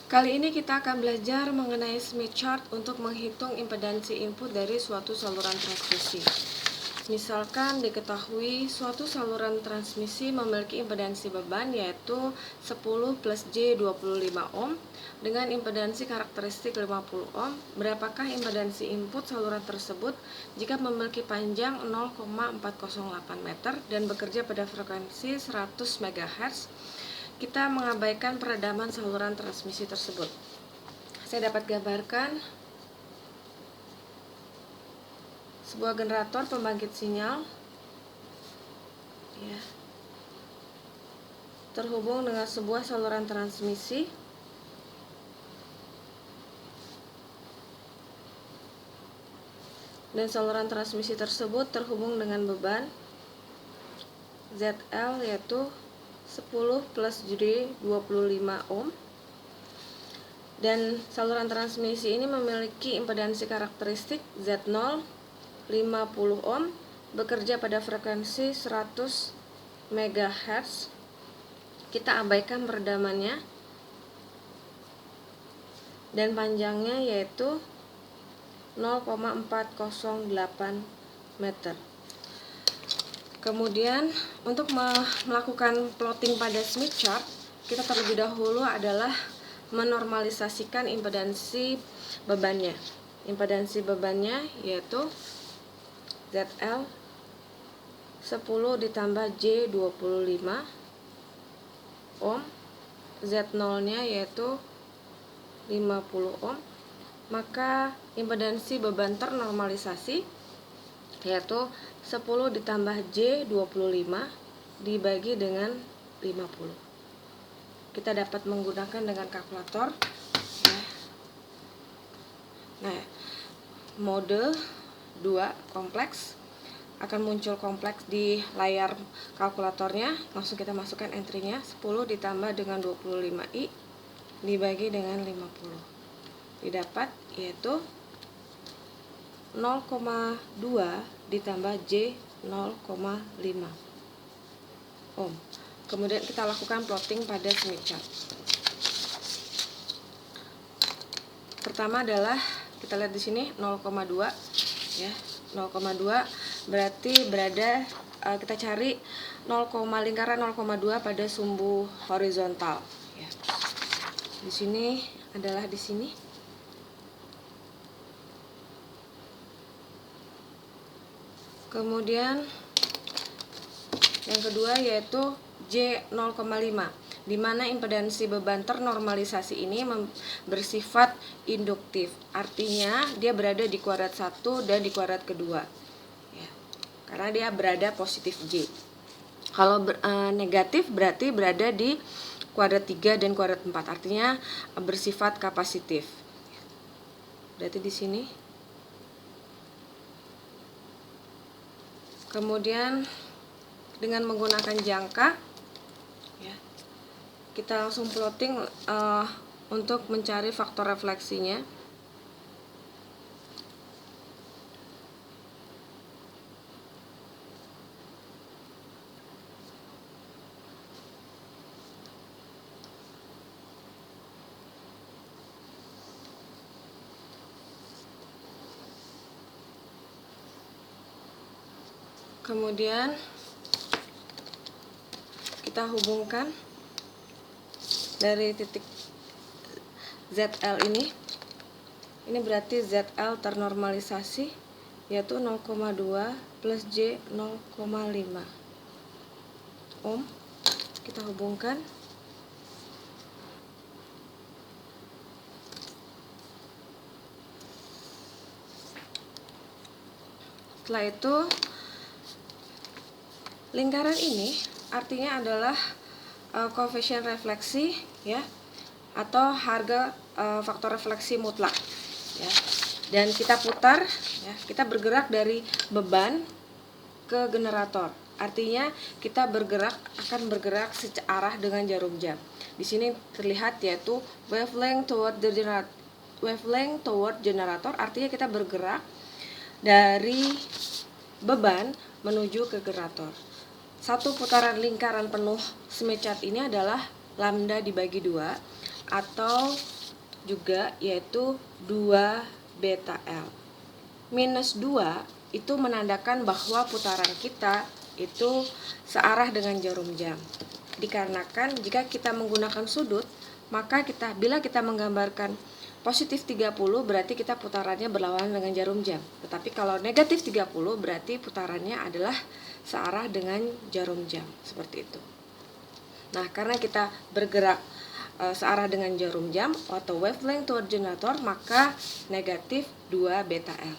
Kali ini kita akan belajar mengenai Smith chart untuk menghitung impedansi input dari suatu saluran transmisi. Misalkan diketahui suatu saluran transmisi memiliki impedansi beban yaitu 10 plus J 25 ohm dengan impedansi karakteristik 50 ohm. Berapakah impedansi input saluran tersebut jika memiliki panjang 0,408 meter dan bekerja pada frekuensi 100 MHz? Kita mengabaikan peredaman saluran transmisi tersebut. Saya dapat gambarkan sebuah generator pembangkit sinyal ya, terhubung dengan sebuah saluran transmisi dan saluran transmisi tersebut terhubung dengan beban ZL yaitu 10 plus J 25 ohm, dan saluran transmisi ini memiliki impedansi karakteristik Z0 50 ohm, bekerja pada frekuensi 100 MHz. Kita abaikan peredamannya dan panjangnya yaitu 0,408 meter. Kemudian untuk melakukan plotting pada Smith chart, kita terlebih dahulu adalah menormalisasikan impedansi bebannya. Impedansi bebannya yaitu ZL 10 ditambah J 25 ohm, Z0 nya yaitu 50 ohm. Maka impedansi beban ternormalisasi yaitu 10 ditambah J 25 dibagi dengan 50. Kita dapat menggunakan dengan kalkulator ya. Nah, mode 2 kompleks akan muncul kompleks di layar kalkulatornya. Langsung kita masukkan entry-nya, 10 ditambah dengan 25i dibagi dengan 50. Didapat yaitu 0,2 ditambah J 0,5 ohm. Kemudian kita lakukan plotting pada Smith chart. Pertama adalah kita lihat di sini 0,2 ya. 0,2 berarti berada kita cari lingkaran 0,2 pada sumbu horizontal ya. Di sini adalah di sini. Kemudian yang kedua yaitu J 0,5, di mana impedansi beban ternormalisasi ini bersifat induktif. Artinya dia berada di kuadrat 1 dan di kuadrat kedua ya, karena dia berada positif J. Kalau negatif berarti berada di kuadrat 3 dan kuadrat 4, artinya bersifat kapasitif. Berarti di sini. Kemudian dengan menggunakan jangka ya, kita langsung plotting untuk mencari faktor refleksinya. Kemudian kita hubungkan dari titik ZL ini berarti ZL ternormalisasi yaitu 0,2 plus J 0,5 ohm. Kita hubungkan. Setelah itu lingkaran ini artinya adalah koefisien refleksi ya, atau harga faktor refleksi mutlak ya. Dan kita putar ya, kita bergerak dari beban ke generator. Artinya kita akan bergerak searah dengan jarum jam. Di sini terlihat yaitu wavelength toward generator, artinya kita bergerak dari beban menuju ke generator. Satu putaran lingkaran penuh Smith chart ini adalah lambda dibagi 2 atau juga, yaitu 2 beta L. Minus 2 itu menandakan bahwa putaran kita itu searah dengan jarum jam. Dikarenakan jika kita menggunakan sudut, maka bila kita menggambarkan positif 30 berarti kita putarannya berlawanan dengan jarum jam. Tetapi kalau negatif 30 berarti putarannya adalah searah dengan jarum jam, seperti itu. Nah, karena kita bergerak searah dengan jarum jam atau wavelength toward generator, maka negatif 2 beta L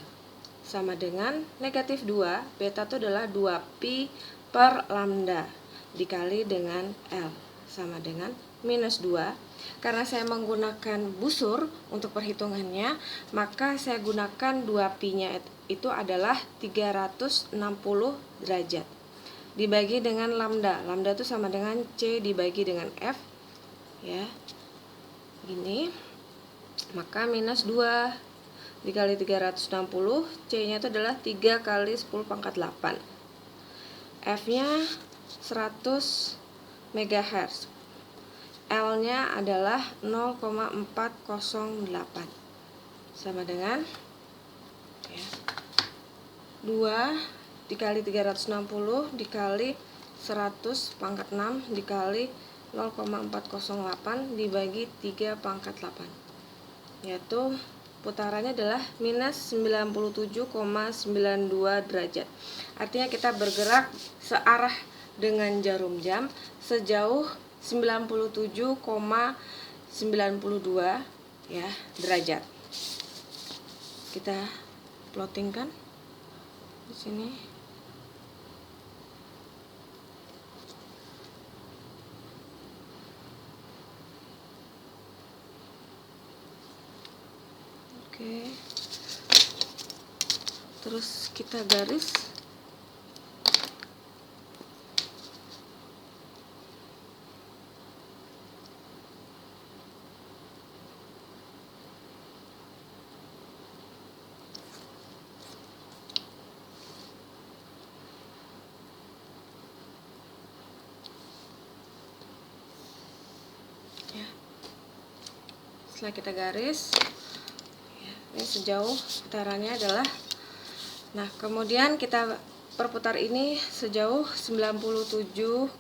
sama dengan negatif 2 beta itu adalah 2pi per lambda dikali dengan L sama dengan minus 2. Karena saya menggunakan busur untuk perhitungannya, maka saya gunakan 2pi-nya itu adalah 360 derajat dibagi dengan lambda. Lambda itu sama dengan C dibagi dengan F, ya, gini. Maka minus 2 dikali 360, C-nya itu adalah 3 kali 10 pangkat 8. F-nya 100 MHz. L-nya adalah 0,408 sama dengan 2 dikali 360 dikali 100 pangkat 6 dikali 0,408 dibagi 3 pangkat 8, yaitu putarannya adalah minus 97,92 derajat. Artinya kita bergerak searah dengan jarum jam sejauh 97,92 ya derajat. Kita plottingkan di sini. Oke. Terus kita garis. Setelah kita garis, ini sejauh putarannya adalah, nah kemudian kita perputar ini sejauh 97,92.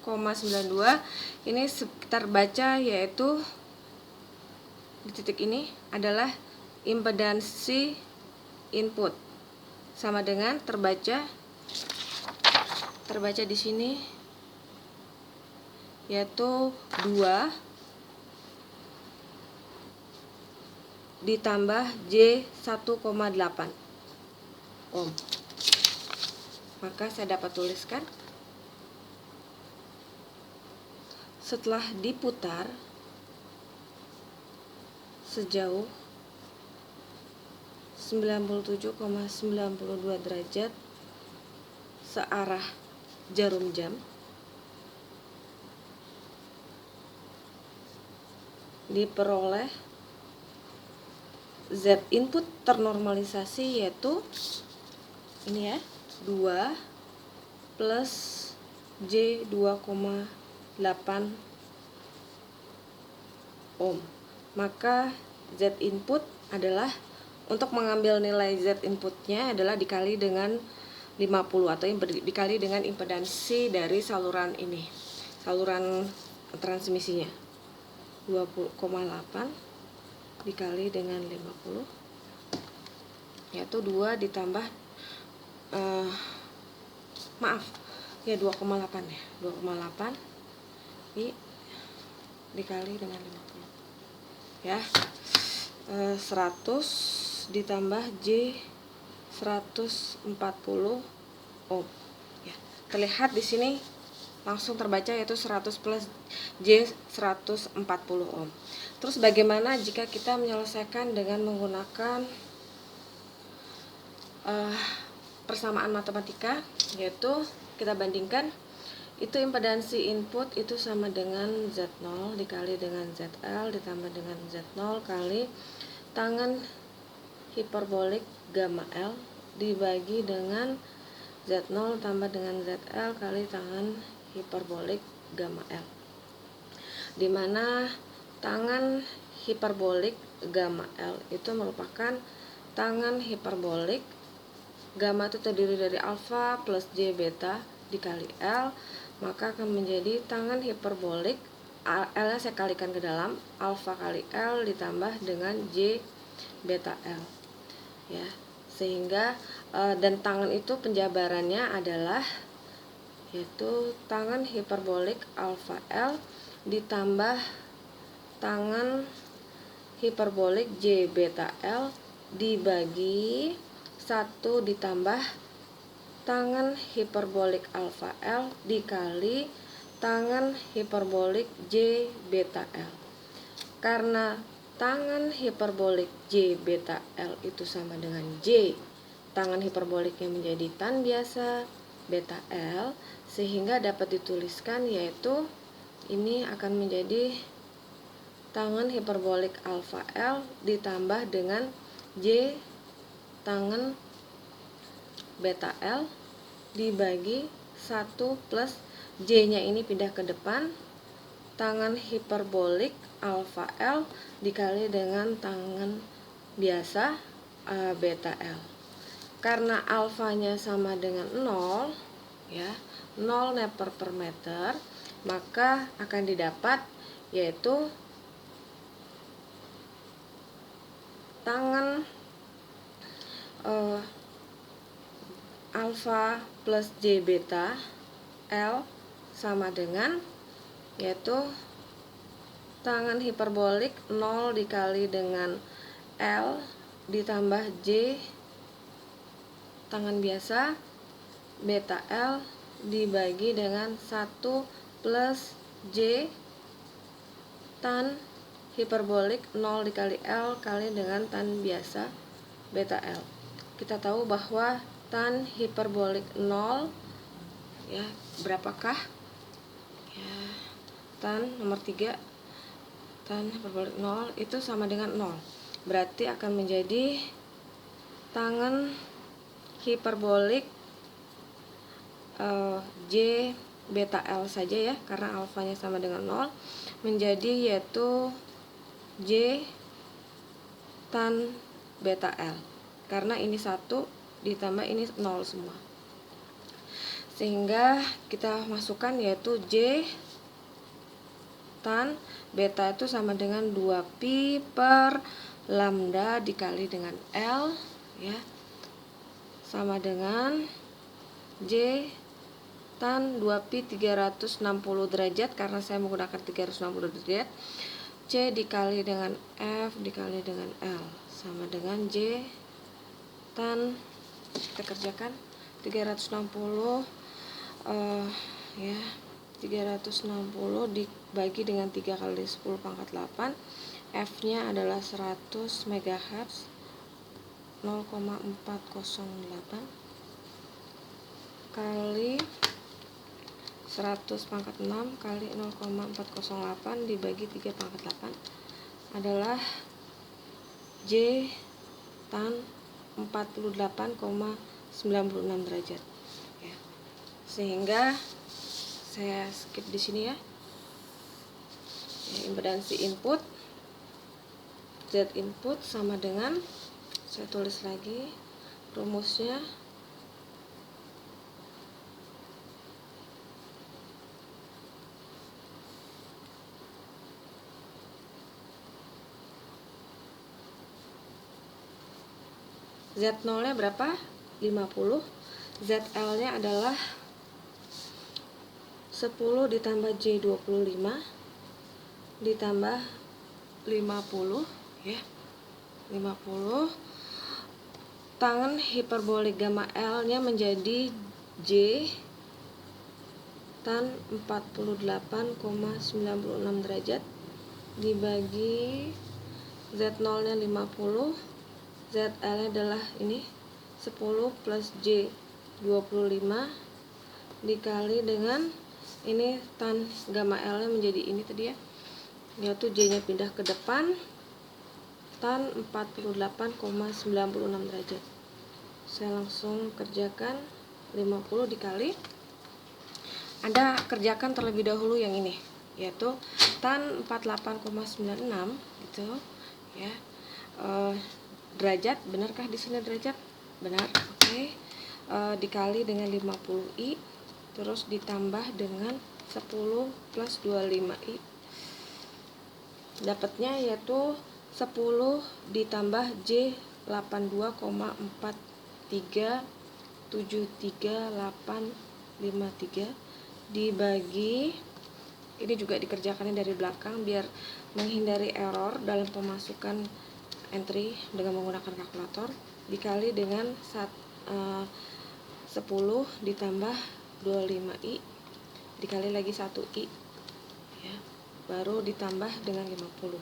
Ini sekitar baca, yaitu di titik ini adalah impedansi input sama dengan terbaca di sini, yaitu 2 ditambah J 1,8 ohm. Maka saya dapat tuliskan, setelah diputar sejauh 97,92 derajat searah jarum jam, diperoleh Z input ternormalisasi, yaitu ini ya, 2 plus J 2,8 ohm. Maka Z input adalah, untuk mengambil nilai Z inputnya adalah dikali dengan 50 atau dikali dengan impedansi dari saluran ini, saluran transmisinya, 20,8 dikali dengan 50, yaitu 2 ditambah 2,8 ya, 2,8 dikali dengan 50 ya, 100 ditambah J 140 ohm ya. Terlihat di sini langsung terbaca, yaitu 100 plus J 140 ohm. Terus bagaimana jika kita menyelesaikan dengan menggunakan persamaan matematika, yaitu kita bandingkan, itu impedansi input itu sama dengan Z0 dikali dengan ZL ditambah dengan Z0 kali tangen hiperbolik gamma L dibagi dengan Z0 tambah dengan ZL kali tangen hiperbolik gamma L, dimana tangen hiperbolik gamma L itu merupakan tangen hiperbolik. Gamma itu terdiri dari alfa plus J beta dikali L, maka akan menjadi tangen hiperbolik. L nya saya kalikan ke dalam, alfa kali L ditambah dengan J beta L, ya. Sehingga dan tangen itu penjabarannya adalah yaitu tangen hiperbolik alfa L ditambah tangen hiperbolik J beta L dibagi 1 ditambah tangen hiperbolik alfa L dikali tangen hiperbolik J beta L. Karena tangen hiperbolik J beta L itu sama dengan J, tangen hiperboliknya menjadi tan biasa beta L, sehingga dapat dituliskan yaitu ini akan menjadi tangen hiperbolik alfa L ditambah dengan J tangen beta L dibagi 1 plus J-nya ini pindah ke depan, tangen hiperbolik alfa L dikali dengan tangen biasa beta L. Karena alfanya sama dengan 0, ya, 0 meter per meter, maka akan didapat yaitu tangen alfa plus J beta L sama dengan yaitu tangen hiperbolik 0 dikali dengan L ditambah J tangen biasa beta L dibagi dengan 1 plus J tan hiperbolik 0 dikali L kali dengan tan biasa beta L. Kita tahu bahwa tan hiperbolik 0, ya, berapakah? Ya, tan nomor 3, tan hiperbolik 0 itu sama dengan 0. Berarti akan menjadi tangen hiperbolik J beta L saja, ya, karena alfanya sama dengan 0, menjadi yaitu J tan beta L. Karena ini 1 ditambah ini 0 semua. Sehingga kita masukkan yaitu J tan beta itu sama dengan 2pi per lambda dikali dengan L, ya, sama dengan J tan 2pi 360 derajat karena saya menggunakan 360 derajat, C dikali dengan F dikali dengan L sama dengan J tan, kita kerjakan 360 ya, 360 dibagi dengan 3 kali 10 pangkat 8, F nya adalah 100 MHz, 0,408 kali 100 pangkat 6 kali 0,408 dibagi 3 pangkat 8 adalah J tan 48,96 derajat, ya. Sehingga saya skip di sini, ya. Impedansi input Z input sama dengan, saya tulis lagi rumusnya, Z0 nya berapa? 50. ZL nya adalah 10 ditambah J25 ditambah 50, ya, 50. Tangen hiperbolik gamma L nya menjadi J tan 48,96 derajat dibagi Z0 nya 50, ZL nya adalah ini 10 plus J 25 dikali dengan ini tan gamma L nya menjadi ini tadi, ya, yaitu J nya pindah ke depan, tan 48,96 derajat. Saya langsung kerjakan 50 dikali, Anda kerjakan terlebih dahulu yang ini, yaitu tan 48,96 gitu ya. Derajat, benarkah di sini derajat? Benar, oke. Dikali dengan 50i, terus ditambah dengan 10 plus 25i, dapatnya yaitu 10 ditambah J 82,4373853 dibagi, ini juga dikerjakannya dari belakang biar menghindari error dalam pemasukan entry dengan menggunakan kalkulator, dikali dengan 10 ditambah 25i dikali lagi 1i ya, baru ditambah dengan 50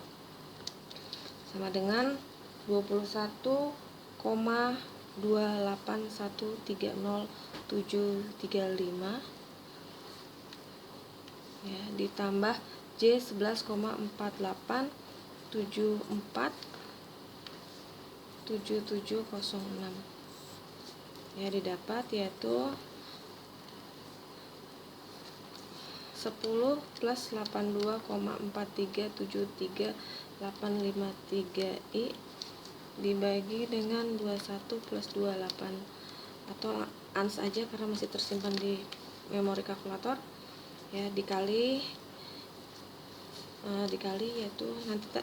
sama dengan 21,28130,735 ya, ditambah J 11,48747706 ya, didapat yaitu 10 plus 82,4373853i dibagi dengan 21 plus 28, atau ans aja karena masih tersimpan di memori kalkulator ya, dikali yaitu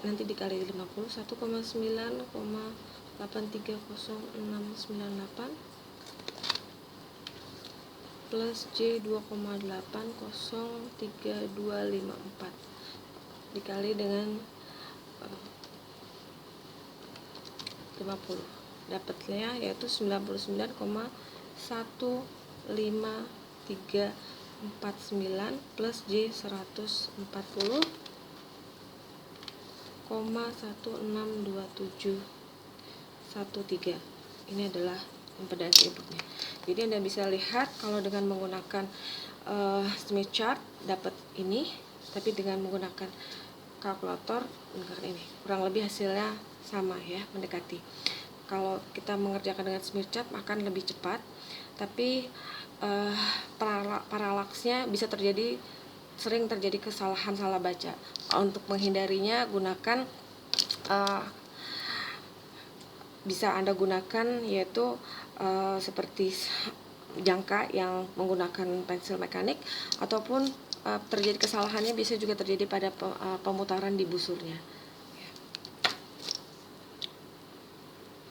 nanti dikali 50, 1,9,830698 plus J 2,80324 dikali dengan 50, dapatnya yaitu 99,15349 plus J 140,162713. Ini adalah impedansi inputnya. Jadi Anda bisa lihat kalau dengan menggunakan Smith chart dapat ini, tapi dengan menggunakan kalkulator ini kurang lebih hasilnya sama ya, mendekati. Kalau kita mengerjakan dengan Smith chart akan lebih cepat, tapi paralaksnya bisa sering terjadi kesalahan salah baca. Untuk menghindarinya gunakan bisa Anda gunakan yaitu seperti jangka yang menggunakan pensil mekanik, ataupun terjadi kesalahannya bisa juga terjadi pada pemutaran di busurnya.